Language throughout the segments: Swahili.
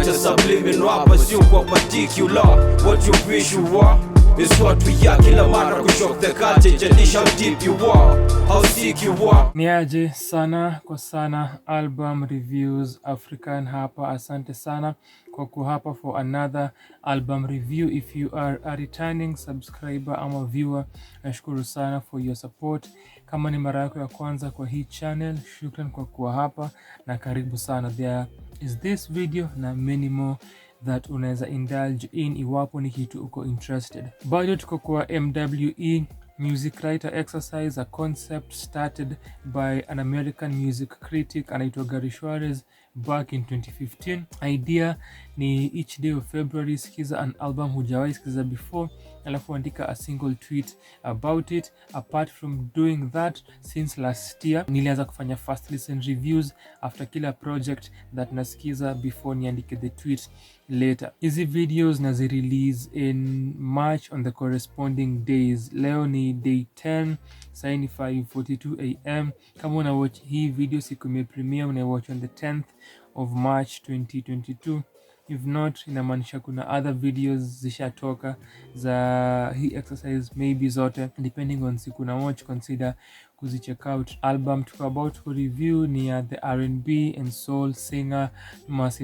a subliminal pursue kwa particular. What you wish you are is what we are. Kila mara kushock the culture, jadisha how deep you are, how sick you are. Niaje sana kwa sana album reviews African hapa. Asante sana kwa kuhapa for another album review. If you are a returning subscriber ama viewer, nashukuru sana for your support. Kama ni mara yako ya kwanza kwa hii channel, shukran kwa kuwa hapa na karibu sana. There is this video na many more that unaweza indulge in iwapo ni kitu uko interested. Bado tuko kwa MWE music writer exercise, a concept started by an American music critic anaitwa Gary Suarez back in 2015. Idea ni each day of February sikiza an album hujawahi sikiza before, alafu andika a single tweet about it. Apart from doing that, since last year nilianza kufanya first listen reviews after kila project that nasikiza before niandike the tweet later. Hizi videos nazi release in March on the corresponding days. Leo ni day 10, sai ni 5:42 am. Kama una watch hii video siku ime premiere, una watch on the 10th of March 2022. If not, inamaanisha kuna other videos zishatoka za hii exercise, maybe zote depending on siku na watch. Consider kuzicheck out. Album tuko about to review ni ya the R&B and soul singer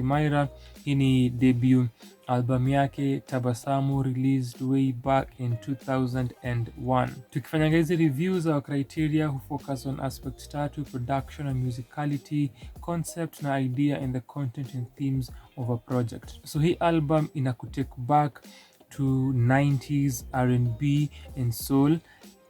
Myra. Hii ni debut album yake Tabasamu, released way back in 2001. Tukifanya hizi reviews, our criteria who focus on aspects tatu: production and musicality, concept na idea, and the content and themes of a project. So hii album inakutake back to 90s R&B and soul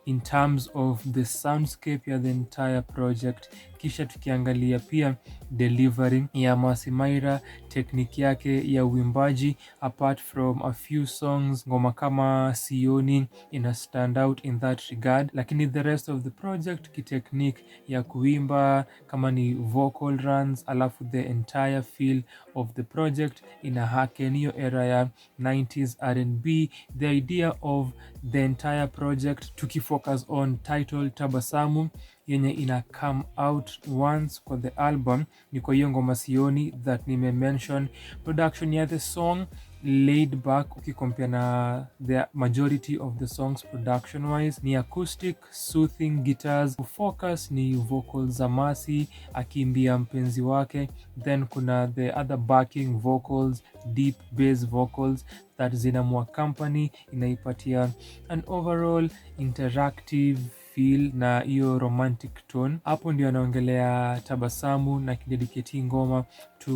in terms of the soundscape ya the entire project. Kisha tukiangalia pia delivering ya Myra, technique yake ya uimbaji. Apart from a few songs, ngoma kama Sioni ina stand out in that regard, lakini the rest of the project kitechnique ya kuimba, kama ni vocal runs, alafu the entire feel of the project ina hacken hiyo era ya 90s R&B. The idea of the entire project tukifocus on title Tabasamu yenye ina come out once kwa the album ni kwa hiyo ngoma Sioni that nime mention. Production ya the song laid back ukikompare na the majority of the songs production wise, ni acoustic soothing guitars. Focus ni vocals za Masi akiimbia mpenzi wake, then kuna the other backing vocals, deep bass vocals that zinamwa company, inaipatia an overall interactive feel na hiyo romantic tone. Hapo ndio anaongelea Tabasamu na kidedicate ngoma to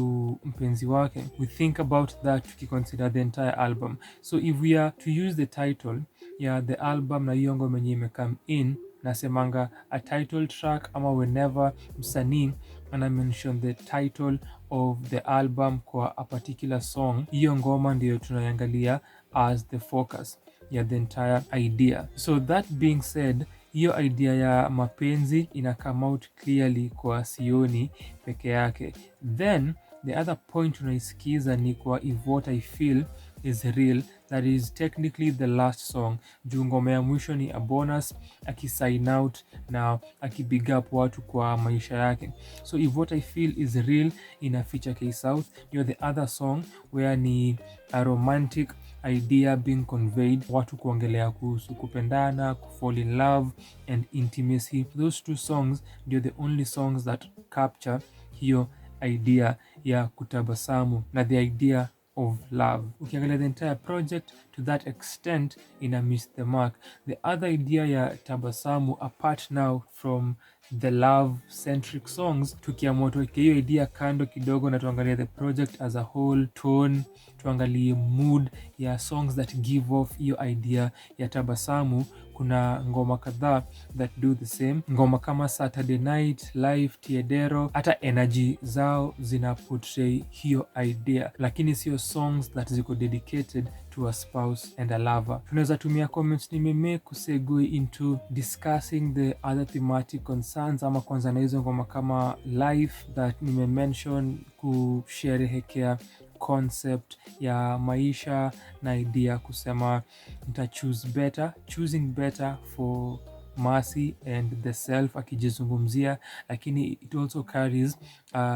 mpenzi wake. We think about that tukiconsider the entire album. So if we are to use the title ya the album na hiyo ngoma yenye imecome in, nasemanga a title track ama whenever msanii ana mention the title of the album kwa a particular song, hiyo ngoma ndio tunaiangalia as the focus ya the entire idea. So that being said, hiyo idea ya mapenzi ina come out clearly kwa Sioni peke yake. Then the other point unaisikiza ni kwa If What I Feel Is Real, that is technically the last song. Juu ngoma ya mwisho ni a bonus akisign out na akibig up watu kwa maisha yake. So If What I Feel Is Real ina feature K South. You're the other song where ni a romantic idea being conveyed, watu kuongelea kuhusu kupendana, kufall in love and intimacy. Those two songs ndio the only songs that capture hiyo idea ya kutabasamu na the idea of love. Ukiangalia the entire project to that extent ina miss the mark. The other idea ya Tabasamu, apart now from the love centric songs, tukiamua tuweke hiyo idea kando kidogo na tuangalie the project as a whole, tone, tuangalie mood ya songs that give off hiyo idea ya Tabasamu, kuna ngoma kadhaa that do the same. Ngoma kama Saturday Night, Life, Tiedero, hata energy zao zina portray hiyo idea, lakini sio songs that ziko dedicated to a spouse and a lover. Tunaweza tumia comments nimemake kusegue into discussing the other thematic concerns, ama kwanza na hizo ngoma kama Life that nimemention kusherehekea concept ya maisha na idea kusema nita choosing better for Mercy and the self akijizungumzia, lakini it also carries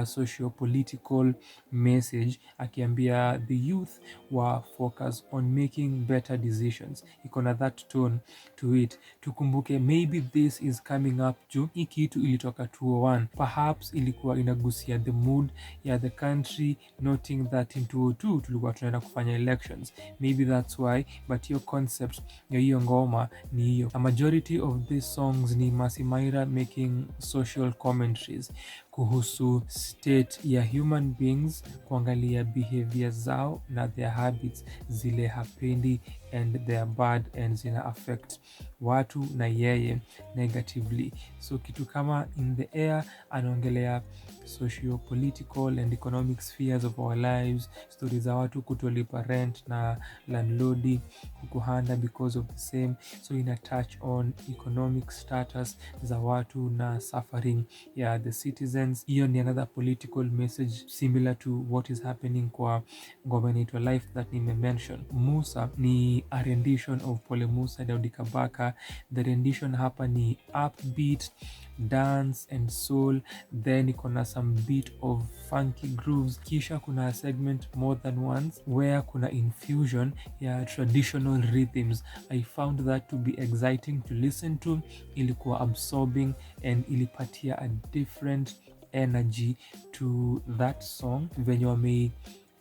socio-political message akiambia the youth wa focus on making better decisions. Iko na that tone to it. Tukumbuke maybe this is coming up juu hii kitu ilitoka 201, perhaps ilikuwa inagusia the mood ya the country, noting that in 202 tulikuwa tunaenda kufanya elections, maybe that's why, but your concept ya hiyo ngoma ni hiyo. A majority of these songs ni Myra making social commentaries kuhusu state ya human beings, kuangalia behavior zao na their habits zile hapendi and their bad and zina affect watu na yeye negatively. So kitu kama in the air anaongelea socio-political and economic spheres of our lives, stories za watu kutolipa rent na landlordi kukuhanda because of the same. So ina touch on economic status za watu na suffering ya the citizens. Hiyo ni another political message similar to what is happening kwa ngoma inaitwa Life that nimemention. Musa ni a rendition of Pole Musa Daudi Kabaka. The rendition hapa ni upbeat, dance and soul, then iko na some bit of funky grooves, kisha kuna a segment More Than Once where kuna infusion ya traditional rhythms. I found that to be exciting to listen to, ilikuwa absorbing and ilipatia a different energy to that song. Venye wame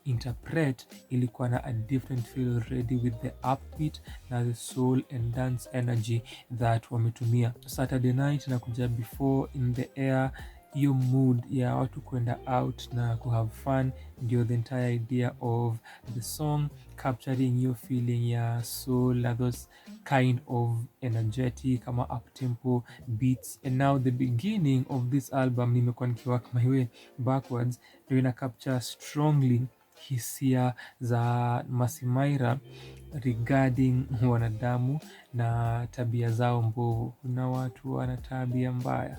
interpret ilikuwa na a different feel already with the upbeat na the soul and dance energy that wametumia. Saturday night na kuja before in the air, hiyo mood ya watu kwenda out na kuhave fun ndio the entire idea of the song, capturing hiyo feeling ya soul na those kind of energetic kama uptempo beats. And now the beginning of this album, nimekuwa nikiwork my way backwards, ndio ina capture strongly hisia za Myra regarding wanadamu na tabia zao mbovu. Kuna watu wana tabia mbaya,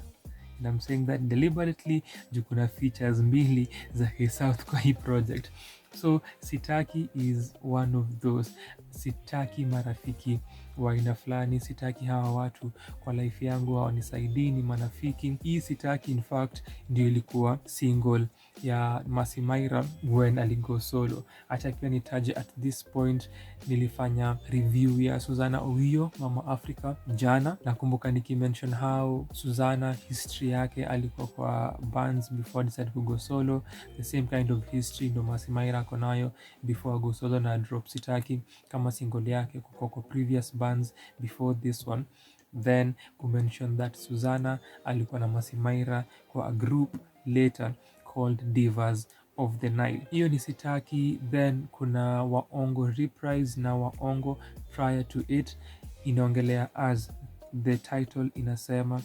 and I'm saying that deliberately juu kuna features mbili za South kwa hii project. So sitaki is one of those. Sitaki marafiki wa aina fulani, sitaki hawa watu kwa life yangu hawanisaidii, ni manafiki. Hii sitaki in fact ndio ilikuwa single ya Myra when aligo solo. Acha pia nitaje at this point, nilifanya review ya Susanna Owiyo Mama Africa jana. Nakumbuka nikimention how Susanna history yake alikuwa kwa bands before decide to go solo. The same kind of history ndo Myra ako nayo before go solo na drop Sitaki kama single yake kwa previous bands before this one. Then kumention that Susanna alikuwa na Myra kwa a group later called Divas of the Nile. Hiyo ni Sitaki. Then kuna Waongo reprise na Waongo prior to it, inaongelea as the title inasema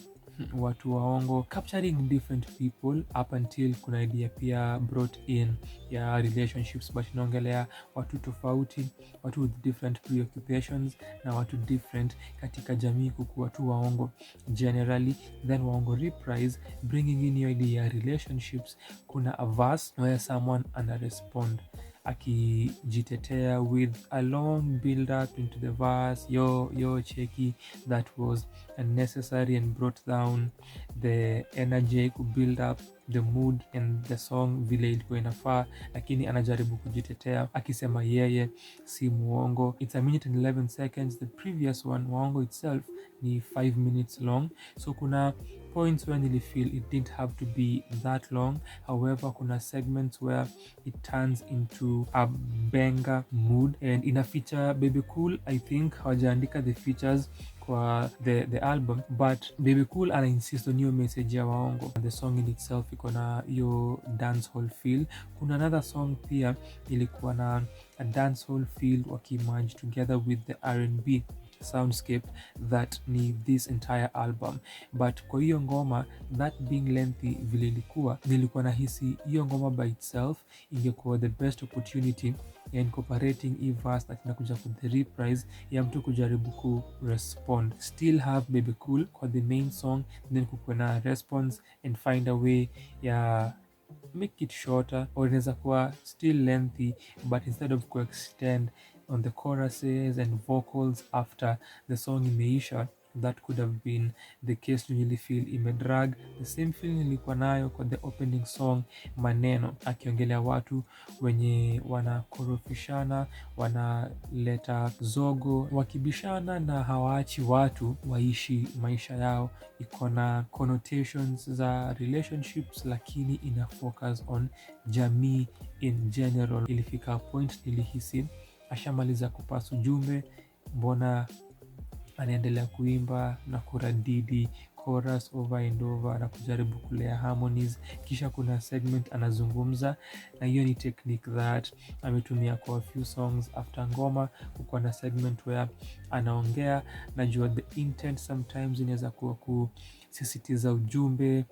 watu waongo, capturing different people up until kuna idea pia brought in ya relationships, but inaongelea watu tofauti, watu with different preoccupations na watu different katika jamii kuku watu waongo generally. Then Waongo reprise bringing in your idea ya relationships, kuna a verse where someone ana respond akijitetea with a long build up into the verse. Yo cheki, that was unnecessary and brought down the energy to build up the mood and the song vile ilikuwa inafaa, lakini anajaribu kujitetea akisema yeye si muongo. It's a minute and 11 seconds. The previous one Waongo itself ni 5 minutes long, so kuna points where nili feel it didn't have to be that long. However, kuna segments where it turns into a banger mood and ina feature Baby Cool. I think hawajaandika the features kwa the album, but Baby Cool ana insist on hiyo message ya Waongo. The song in itself iko na hiyo dancehall feel. Kuna another song pia ilikuwa na a dancehall feel wakimerge together with the R&B soundscape that ni this entire album. But kwa hiyo ngoma, that being lengthy vile nilikuwa nahisi hiyo ngoma by itself ingekuwa the best opportunity ya incorporating hii verse that inakuja ku the reprise ya mtu kujaribu ku respond. Still have Baby Cool kwa the main song, then kukuwa na response and find a way ya make it shorter, or inaweza kuwa still lengthy but instead of ku extend on the choruses and vocals after the song imeisha, that could have been the case. Really feel imedrag. The same feeling nilikuwa nayo kwa the opening song Maneno, akiongelea watu wenye wanakorofishana, wanaleta zogo, wakibishana na hawaachi watu waishi maisha yao. Iko na connotations za relationships, lakini ina focus on jamii in general. Ilifika point nilihisi ashamaliza kupasa ujumbe, mbona anaendelea kuimba na kuradidi chorus over and over na kujaribu kulea harmonies. Kisha kuna segment anazungumza, na hiyo ni technique that ametumia kwa a few songs after ngoma. Kuko na segment where anaongea, najua the intent sometimes inaweza kuwa kusisitiza ujumbe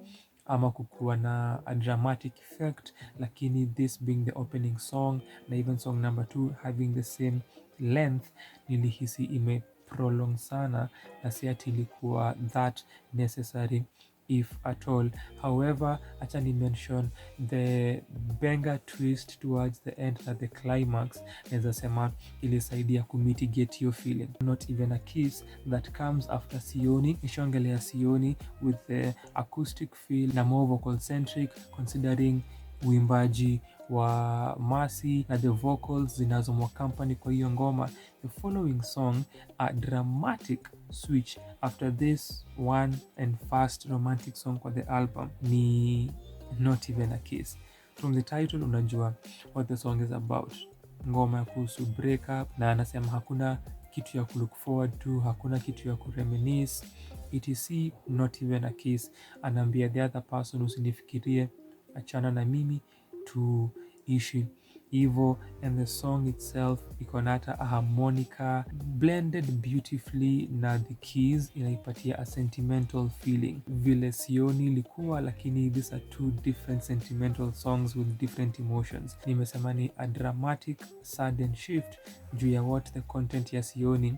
ama kukuwa na a dramatic effect, lakini this being the opening song na even song number 2 having the same length, nilihisi ime prolong sana na si ati ilikuwa that necessary if at all. However, acha ni mention the banger twist towards the end at the climax. Naweza sema ilisaidia kumitigate your feeling. Not even a kiss that comes after Sioni. Nishongelea Sioni with the acoustic feel na more vocal centric, considering uimbaji wa Mercy na the vocals zinazomwa company kwa hiyo ngoma. The following song, a dramatic switch after this one and first romantic song kwa the album, ni Not Even a Kiss. From the title unajua what the song is about. Ngoma ya kuhusu breakup, na anasema hakuna kitu ya kulook forward to, hakuna kitu ya kureminisce, etc. Not even a kiss. Anaambia the other person, usinifikirie, achana na mimi tuishi hivyo. And the song itself iko na hata a harmonica blended beautifully na the keys, inaipatia a sentimental feeling vile Sioni ilikuwa, lakini these are two different sentimental songs with different emotions. Nimesema ni a dramatic sudden shift juu ya what the content ya Sioni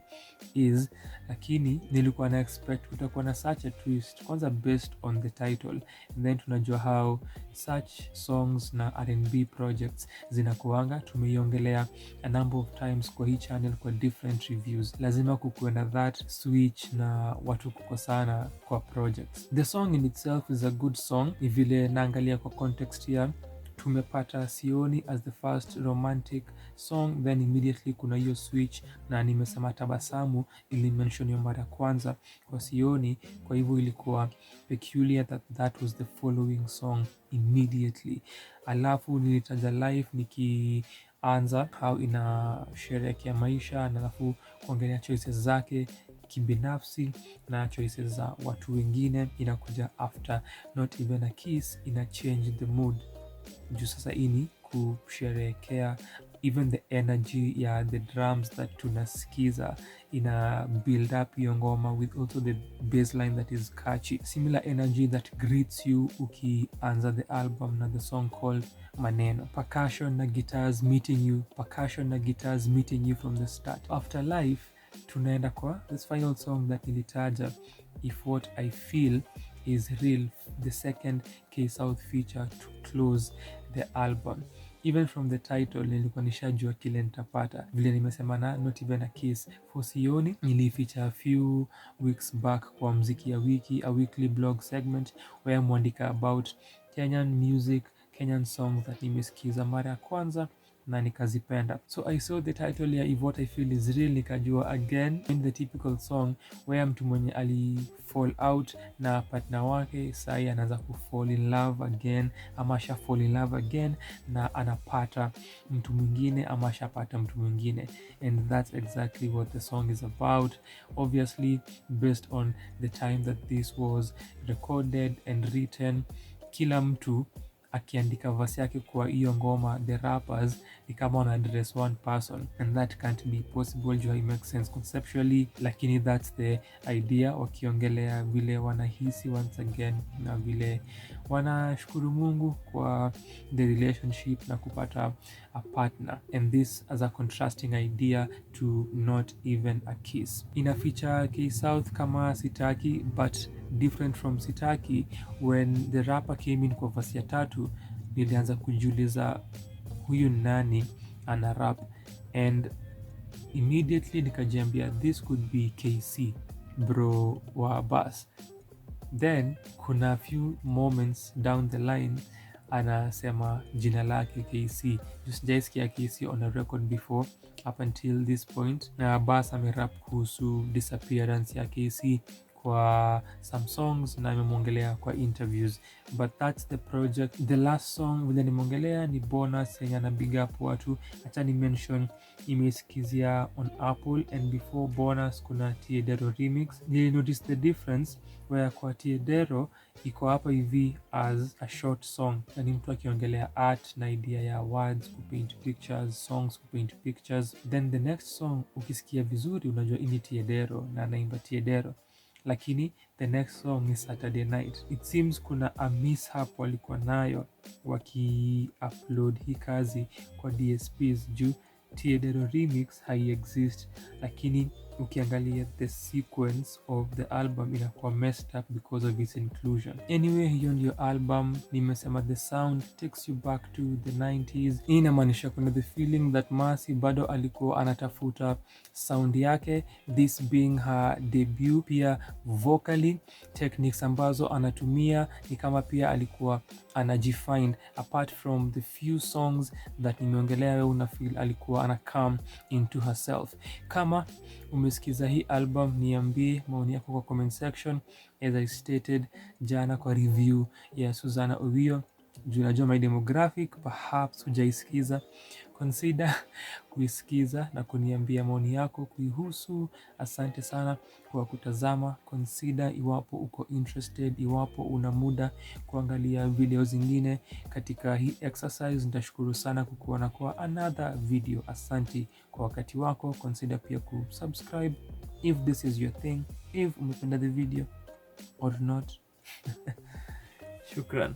is, lakini nilikuwa na expect kutakuwa na such a twist, kwanza based on the title, and then tunajua how such songs na R&B projects zinakuanga. Tumeiongelea a number of times kwa hii channel kwa different reviews. Lazima kukuwe na that switch na watu kukosana kwa projects. The song in itself is a good song, ni vile naangalia kwa context ya tumepata Sioni as the first romantic song, then immediately kuna hiyo switch, na nimesema Tabasamu ili mention hiyo mara kwanza kwa Sioni, kwa hivyo ilikuwa peculiar that was the following song immediately. Alafu nilitaja life nikianza how inasherehekea maisha, na alafu kuongelea choices zake kibinafsi na choices za watu wengine, inakuja after Not Even a Kiss, ina change the mood juu sasa ini kusherehekea. Even the energy ya the drums that tunasikiza ina build up hiyo ngoma with also the bassline that is catchy, similar energy that greets you ukianza the album na the song called Maneno. Percussion na guitars meeting you from the start. After life tunaenda kwa this final song that nilitaja, If What I Feel Is Real, the second K-South feature to close the album. Even from the title nilikuwa nishajua kile nitapata. Vile nimesema na Not Even a Kiss for Sioni nilifeature a few weeks back kwa Mziki ya Wiki, a weekly blog segment where mwandika about Kenyan music, Kenyan songs that nimesikiza mara ya kwanza na nikazipenda. So I saw the title ya If What I Feel Is Real, nikajua again in the typical song where mtu mwenye ali fall out na partner wake sai anaanza ku fall in love again, ama asha fall in love again na anapata mtu mwingine ama ashapata mtu mwingine, and that's exactly what the song is about. Obviously based on the time that this was recorded and written, kila mtu akiandika verse yake kwa hiyo ngoma, the rappers ni kama wana address one person, and that can't be possible juu it makes sense conceptually, lakini that's the idea, wakiongelea vile wanahisi once again na vile wanashukuru Mungu kwa the relationship na kupata a partner, and this as a contrasting idea to Not Even a Kiss. Ina feature K-South kama Sitaki, but different from Sitaki. When the rapper came in kwa verse ya 3, nilianza kujiuliza huyu nani ana rap, and immediately nikajiambia this could be KC. bro wa bass. Then kuna few moments down the line anasema jina lake KC. Sijaisikia KC on a record before up until this point, na bass amerap kuhusu disappearance ya KC kwa some songs na amemwongelea kwa interviews, but that's the project. The last song vile nimeongelea ni bonus yenye ana big up watu. Acha ni mention imesikizia on Apple, and before bonus kuna Tiedero remix. Nili notice the difference where kwa Tiedero iko hapa hivi as a short song, na ni mtu akiongelea art na idea ya words, kupaint pictures, songs kupaint pictures. Then the next song ukisikia vizuri unajua ini Tiedero na anaimba Tiedero, lakini the next song ni Saturday Night. It seems kuna a mishap walikuwa nayo waki-upload hii kazi kwa DSPs juu Tiedero remix hai-exist, lakini ukiangalia the sequence of the album inakuwa messed up because of its inclusion. Anyway, hiyo ndio album. Nimesema the sound takes you back to the 90s. Hii inamaanisha kuna the feeling that Mercy bado alikuwa anatafuta sound yake, this being her debut. Pia vocally, techniques ambazo anatumia ni kama pia alikuwa anajifind. Apart from the few songs that nimeongelea, wewe una feel alikuwa ana come into herself. Kama umesikiza hii album, niambie maoni yako kwa comment section. As I stated jana kwa review ya Susanna Owio, juu najua my demographic, perhaps hujaisikiza, consider kuisikiza na kuniambia maoni yako kuihusu. Asante sana kwa kutazama. Consider iwapo uko interested, iwapo una muda kuangalia video zingine katika hii exercise. Nitashukuru sana kukuona kwa another video. Asante kwa wakati wako. Consider pia kusubscribe if this is your thing, if umependa the video or not. Shukran.